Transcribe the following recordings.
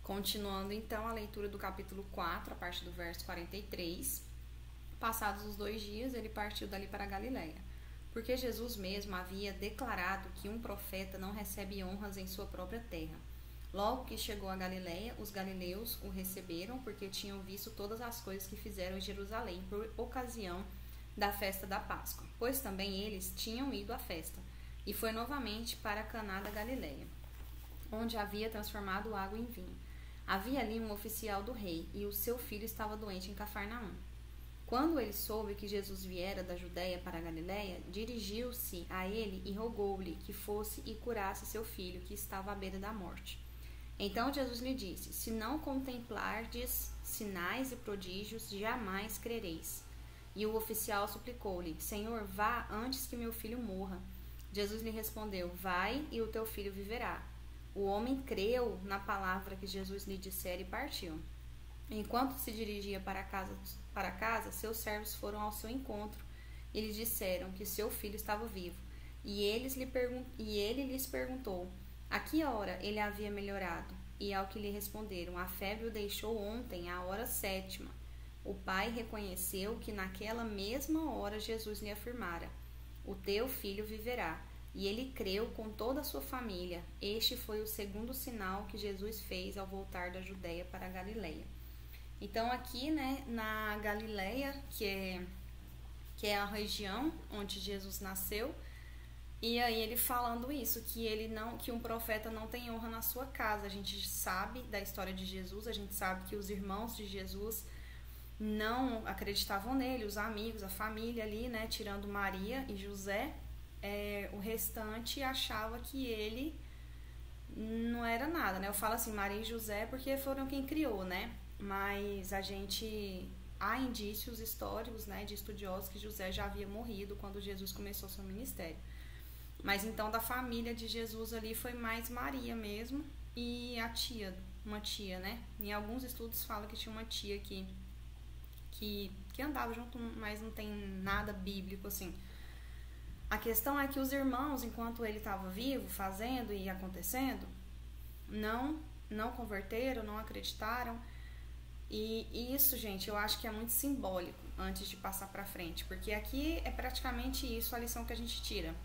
Continuando então a leitura do capítulo 4, a partir do verso 43. Passados os 2 dias, ele partiu dali para a Galiléia, porque Jesus mesmo havia declarado que um profeta não recebe honras em sua própria terra. Logo que chegou a Galiléia, os galileus o receberam, porque tinham visto todas as coisas que fizeram em Jerusalém por ocasião da festa da Páscoa, pois também eles tinham ido à festa. E foi novamente para Caná da Galiléia, onde havia transformado água em vinho. Havia ali um oficial do rei, e o seu filho estava doente em Cafarnaum. Quando ele soube que Jesus viera da Judéia para a Galiléia, dirigiu-se a ele e rogou-lhe que fosse e curasse seu filho, que estava à beira da morte. Então Jesus lhe disse: se não contemplardes sinais e prodígios, jamais crereis. E o oficial suplicou-lhe: Senhor, vá antes que meu filho morra. Jesus lhe respondeu: vai, e o teu filho viverá. O homem creu na palavra que Jesus lhe dissera e partiu. Enquanto se dirigia para casa, seus servos foram ao seu encontro e lhe disseram que seu filho estava vivo. E ele lhes perguntou a que hora ele havia melhorado. E ao que lhe responderam: a febre o deixou ontem, à hora 7ª. O pai reconheceu que naquela mesma hora Jesus lhe afirmara: o teu filho viverá. E ele creu com toda a sua família. Este foi o segundo sinal que Jesus fez ao voltar da Judéia para a Galiléia. Então aqui, né, na Galiléia, que é a região onde Jesus nasceu, e aí ele falando isso, que um profeta não tem honra na sua casa. A gente sabe da história de Jesus, a gente sabe que os irmãos de Jesus não acreditavam nele, os amigos, a família ali, né, tirando Maria e José. O restante achava que ele não era nada, né? Eu falo assim, Maria e José, porque foram quem criou, né? Mas há indícios históricos, né, de estudiosos que José já havia morrido quando Jesus começou seu ministério. Mas então da família de Jesus ali foi mais Maria mesmo e uma tia, né? Em alguns estudos fala que tinha uma tia que andava junto, mas não tem nada bíblico assim. A questão é que os irmãos, enquanto ele estava vivo, fazendo e acontecendo, não converteram, não acreditaram. E isso, gente, eu acho que é muito simbólico antes de passar para frente, porque aqui é praticamente isso a lição que a gente tira.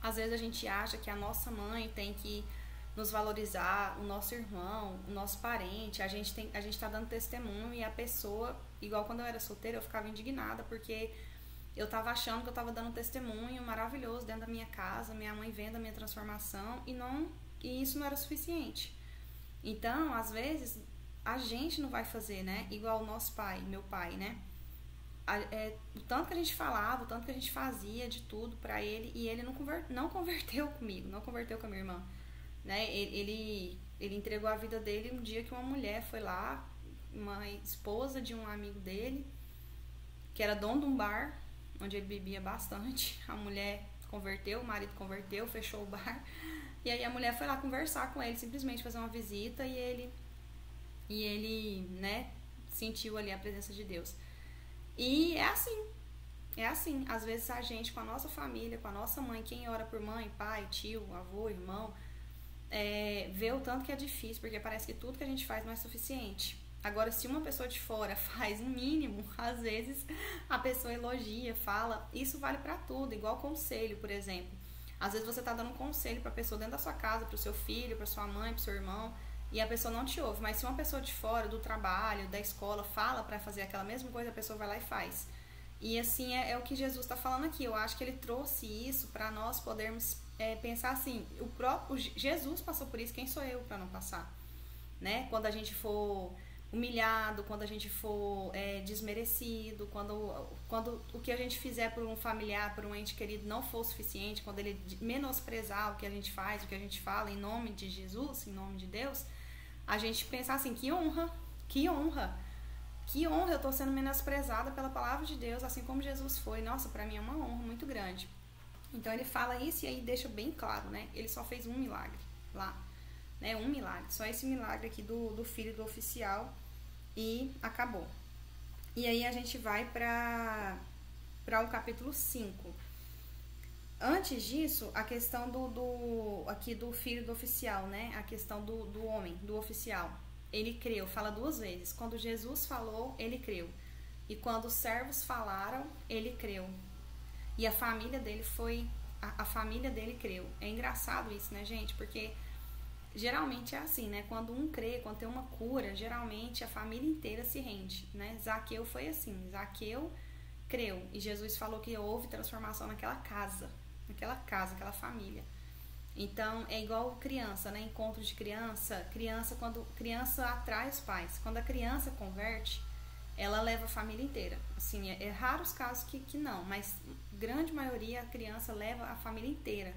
Às vezes a gente acha que a nossa mãe tem que nos valorizar, o nosso irmão, o nosso parente, a gente tá dando testemunho e a pessoa, igual quando eu era solteira, eu ficava indignada porque eu tava achando que eu tava dando um testemunho maravilhoso dentro da minha casa, minha mãe vendo a minha transformação e isso não era suficiente. Então, às vezes, a gente não vai fazer, né? Igual o nosso pai, meu pai, né? O tanto que a gente falava, o tanto que a gente fazia de tudo pra ele, e ele não converteu comigo, não converteu com a minha irmã, né? Ele entregou a vida dele um dia que uma mulher foi lá, uma esposa de um amigo dele, que era dono de um bar, onde ele bebia bastante. A mulher converteu, o marido converteu, fechou o bar. E aí a mulher foi lá conversar com ele, simplesmente fazer uma visita, e ele, né, sentiu ali a presença de Deus. E é assim. Às vezes a gente, com a nossa família, com a nossa mãe, quem ora por mãe, pai, tio, avô, irmão, vê o tanto que é difícil, porque parece que tudo que a gente faz não é suficiente. Agora, se uma pessoa de fora faz o mínimo, às vezes a pessoa elogia, fala. Isso vale pra tudo, igual conselho, por exemplo. Às vezes você tá dando um conselho pra pessoa dentro da sua casa, pro seu filho, pra sua mãe, pro seu irmão, e a pessoa não te ouve. Mas se uma pessoa de fora, do trabalho, da escola, fala pra fazer aquela mesma coisa, a pessoa vai lá e faz. E assim é o que Jesus tá falando aqui. Eu acho que ele trouxe isso pra nós podermos pensar assim, o próprio Jesus passou por isso, quem sou eu pra não passar? Né? Quando a gente for humilhado, quando a gente for desmerecido, quando o que a gente fizer por um familiar, por um ente querido não for suficiente, quando ele menosprezar o que a gente faz, o que a gente fala em nome de Jesus, em nome de Deus, a gente pensar assim, que honra eu tô sendo menosprezada pela palavra de Deus, assim como Jesus foi. Nossa, pra mim é uma honra muito grande. Então ele fala isso e aí deixa bem claro, né? Ele só fez um milagre lá, né? Um milagre, só esse milagre aqui do filho do oficial, e acabou. E aí a gente vai para o capítulo 5. Antes disso, a questão aqui do filho do oficial, né? A questão do homem, do oficial. ele creu, fala 2 vezes. Quando Jesus falou, ele creu. E quando os servos falaram, ele creu. E a família dele a família dele creu. É engraçado isso, né, gente? Porque geralmente é assim, né? Quando um crê, quando tem uma cura, geralmente a família inteira se rende, né? Zaqueu foi assim. Zaqueu creu. E Jesus falou que houve transformação naquela casa, aquela família. Então, é igual criança, né? Encontro de criança, quando criança atrai os pais. Quando a criança converte, ela leva a família inteira. Assim, é raro os casos que não, mas grande maioria a criança leva a família inteira.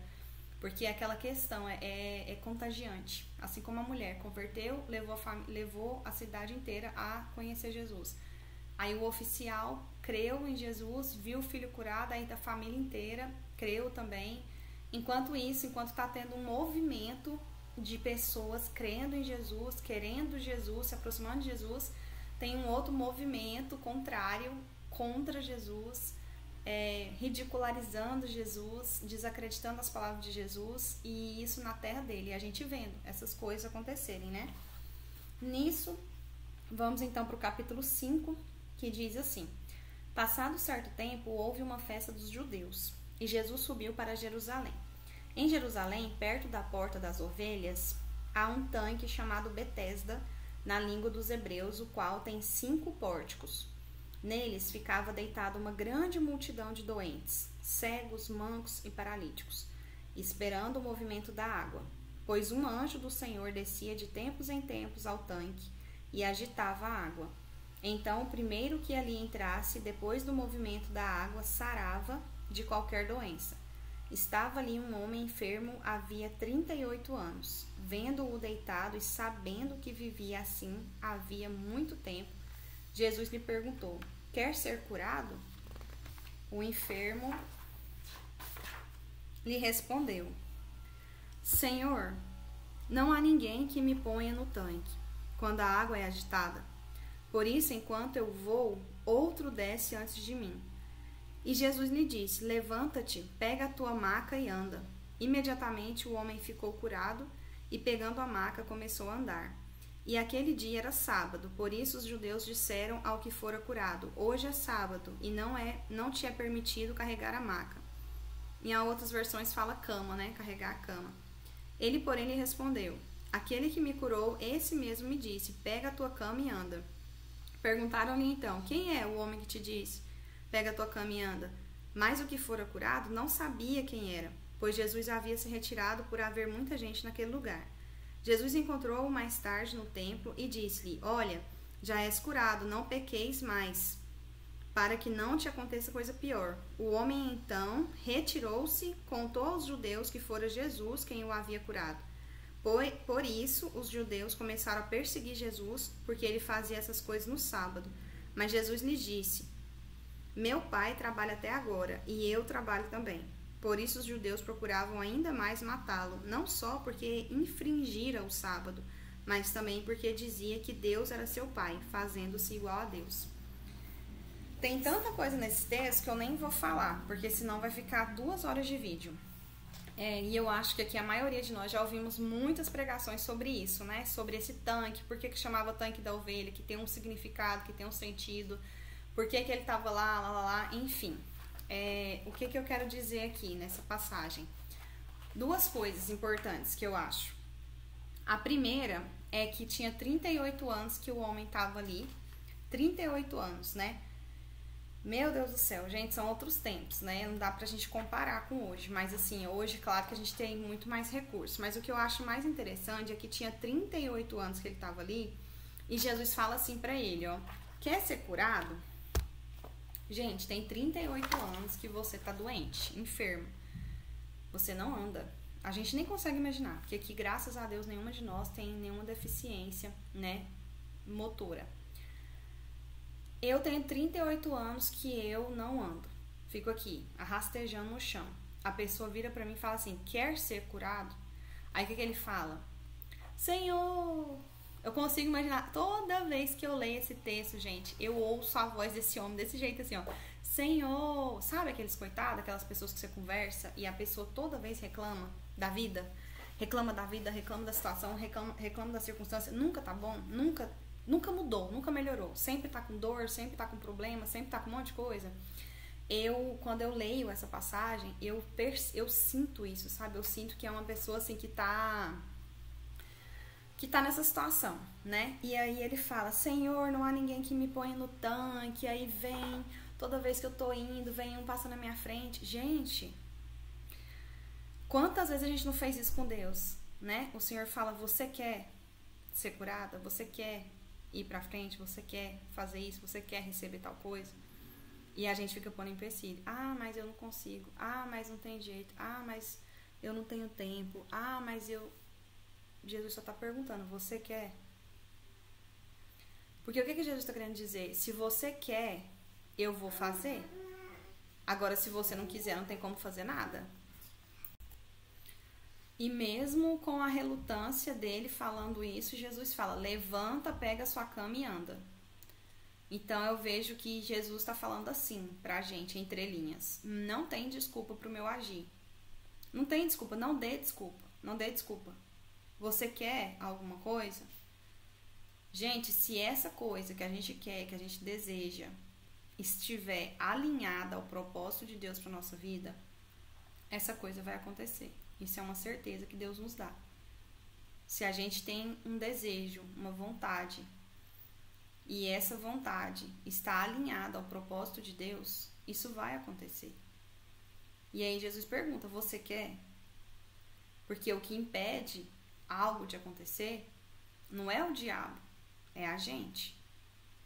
Porque aquela questão é contagiante. Assim como a mulher converteu, levou a cidade inteira a conhecer Jesus. Aí o oficial creu em Jesus, viu o filho curado, aí a família inteira creu também. Enquanto está tendo um movimento de pessoas crendo em Jesus, querendo Jesus, se aproximando de Jesus, tem um outro movimento contrário contra Jesus, ridicularizando Jesus, desacreditando as palavras de Jesus, e isso na terra dele, a gente vendo essas coisas acontecerem, né? Nisso, vamos então para o capítulo 5, que diz assim: Passado certo tempo, houve uma festa dos judeus, e Jesus subiu para Jerusalém. Em Jerusalém, perto da porta das ovelhas, há um tanque chamado Betesda, na língua dos hebreus, o qual tem 5 pórticos. Neles ficava deitada uma grande multidão de doentes, cegos, mancos e paralíticos, esperando o movimento da água, pois um anjo do Senhor descia de tempos em tempos ao tanque e agitava a água. Então, o primeiro que ali entrasse, depois do movimento da água, sarava de qualquer doença. Estava ali um homem enfermo havia 38 anos. Vendo-o deitado e sabendo que vivia assim havia muito tempo, Jesus lhe perguntou: Quer ser curado? O enfermo lhe respondeu: Senhor, não há ninguém que me ponha no tanque quando a água é agitada. Por isso, enquanto eu vou, outro desce antes de mim. E Jesus lhe disse: Levanta-te, pega a tua maca e anda. Imediatamente o homem ficou curado e, pegando a maca, começou a andar. E aquele dia era sábado, por isso os judeus disseram ao que fora curado: Hoje é sábado e não te é permitido carregar a maca. Em outras versões fala cama, né? Carregar a cama. Ele, porém, lhe respondeu: Aquele que me curou, esse mesmo me disse: Pega a tua cama e anda. Perguntaram-lhe então: Quem é o homem que te disse: Pega a tua cama e anda? Mas o que fora curado não sabia quem era, pois Jesus havia se retirado por haver muita gente naquele lugar. Jesus encontrou-o mais tarde no templo e disse-lhe: Olha, já és curado, não pequeis mais, para que não te aconteça coisa pior. O homem então retirou-se, contou aos judeus que fora Jesus quem o havia curado. Por isso, os judeus começaram a perseguir Jesus, porque ele fazia essas coisas no sábado. Mas Jesus lhes disse: Meu pai trabalha até agora, e eu trabalho também. Por isso os judeus procuravam ainda mais matá-lo, não só porque infringira o sábado, mas também porque dizia que Deus era seu pai, fazendo-se igual a Deus. Tem tanta coisa nesse texto que eu nem vou falar, porque senão vai ficar 2 horas de vídeo. E eu acho que aqui a maioria de nós já ouvimos muitas pregações sobre isso, né? Sobre esse tanque, por que chamava tanque da ovelha, que tem um significado, que tem um sentido, por que ele estava lá, enfim. O que eu quero dizer aqui nessa passagem? 2 coisas importantes que eu acho. A primeira é que tinha 38 anos que o homem estava ali. 38 anos, né? Meu Deus do céu, gente, são outros tempos, né? Não dá pra gente comparar com hoje. Mas assim, hoje, claro que a gente tem muito mais recursos. Mas o que eu acho mais interessante é que tinha 38 anos que ele estava ali. E Jesus fala assim pra ele, ó: Quer ser curado? Gente, tem 38 anos que você tá doente, enfermo. Você não anda. A gente nem consegue imaginar, porque aqui, graças a Deus, nenhuma de nós tem nenhuma deficiência, né, motora. Eu tenho 38 anos que eu não ando. Fico aqui, rastejando no chão. A pessoa vira pra mim e fala assim: Quer ser curado? Aí o que ele fala? Senhor! Eu consigo imaginar, toda vez que eu leio esse texto, gente, eu ouço a voz desse homem desse jeito assim, ó: Senhor! Sabe aqueles coitados, aquelas pessoas que você conversa e a pessoa toda vez reclama da vida? reclama da vida, reclama da situação, reclama da circunstância, nunca tá bom, nunca mudou, nunca melhorou, sempre tá com dor, sempre tá com problema, sempre tá com um monte de coisa. Quando eu leio essa passagem, eu sinto isso, sabe? Eu sinto que é uma pessoa assim que tá nessa situação, né? E aí ele fala: Senhor, não há ninguém que me ponha no tanque. Aí vem, toda vez que eu tô indo, vem um passa na minha frente. Gente, quantas vezes a gente não fez isso com Deus, né? O Senhor fala: você quer ser curada? Você quer ir pra frente? Você quer fazer isso? Você quer receber tal coisa? E a gente fica pondo empecilho. Ah, mas eu não consigo. Ah, mas não tem jeito. Ah, mas eu não tenho tempo. Ah, mas Jesus só tá perguntando: você quer? Porque o que Jesus está querendo dizer? Se você quer, eu vou fazer. Agora, se você não quiser, não tem como fazer nada. E mesmo com a relutância dele falando isso, Jesus fala: levanta, pega a sua cama e anda. Então eu vejo que Jesus está falando assim pra gente, entre linhas: não tem desculpa pro meu agir. Não tem desculpa, não dê desculpa. Não dê desculpa. Você quer alguma coisa? Gente, se essa coisa que a gente quer, que a gente deseja, estiver alinhada ao propósito de Deus para nossa vida, essa coisa vai acontecer. Isso é uma certeza que Deus nos dá. Se a gente tem um desejo, uma vontade, e essa vontade está alinhada ao propósito de Deus, isso vai acontecer. E aí Jesus pergunta: você quer? Porque o que impede algo de acontecer não é o diabo, é a gente.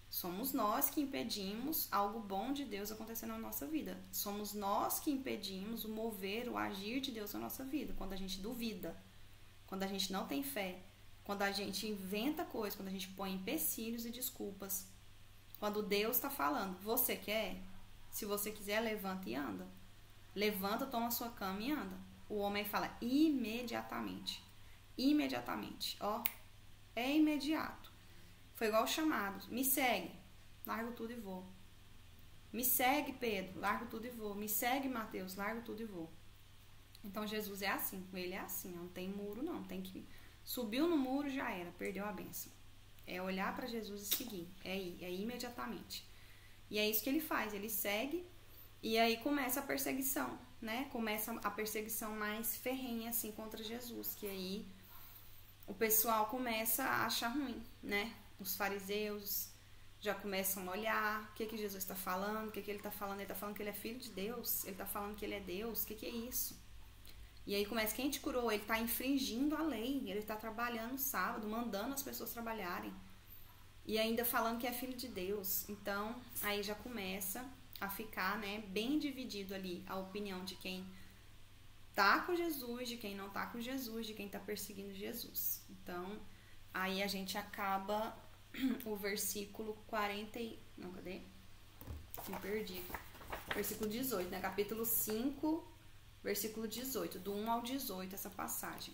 Somos nós que impedimos algo bom de Deus acontecer na nossa vida. Somos nós que impedimos o mover, o agir de Deus na nossa vida. Quando a gente duvida, quando a gente não tem fé, quando a gente inventa coisas, quando a gente põe empecilhos e desculpas. Quando Deus está falando: você quer? Se você quiser, levanta e anda. Levanta, toma a sua cama e anda. O homem fala imediatamente. Imediatamente, ó, é imediato. Foi igual o chamado: me segue, largo tudo e vou. Me segue, Pedro, largo tudo e vou. Me segue, Mateus, largo tudo e vou. Então Jesus é assim, com ele é assim, não tem muro não, tem que subiu no muro, já era, perdeu a bênção. É olhar para Jesus e seguir, é imediatamente. E é isso que ele faz, ele segue. E aí começa a perseguição, né? Começa a perseguição mais ferrenha assim contra Jesus, que aí o pessoal começa a achar ruim, né? Os fariseus já começam a olhar o que Jesus está falando, o que ele está falando. Ele está falando que ele é filho de Deus, ele está falando que ele é Deus, o que é isso? E aí começa: quem te curou? Ele está infringindo a lei, ele está trabalhando no sábado, mandando as pessoas trabalharem. E ainda falando que é filho de Deus. Então, aí já começa a ficar, né, bem dividido ali a opinião de quem tá com Jesus, de quem não tá com Jesus, de quem tá perseguindo Jesus. Então, aí a gente acaba o versículo 40 não, cadê? Me perdi. Versículo 18, né? Capítulo 5, versículo 18, do 1 ao 18, essa passagem.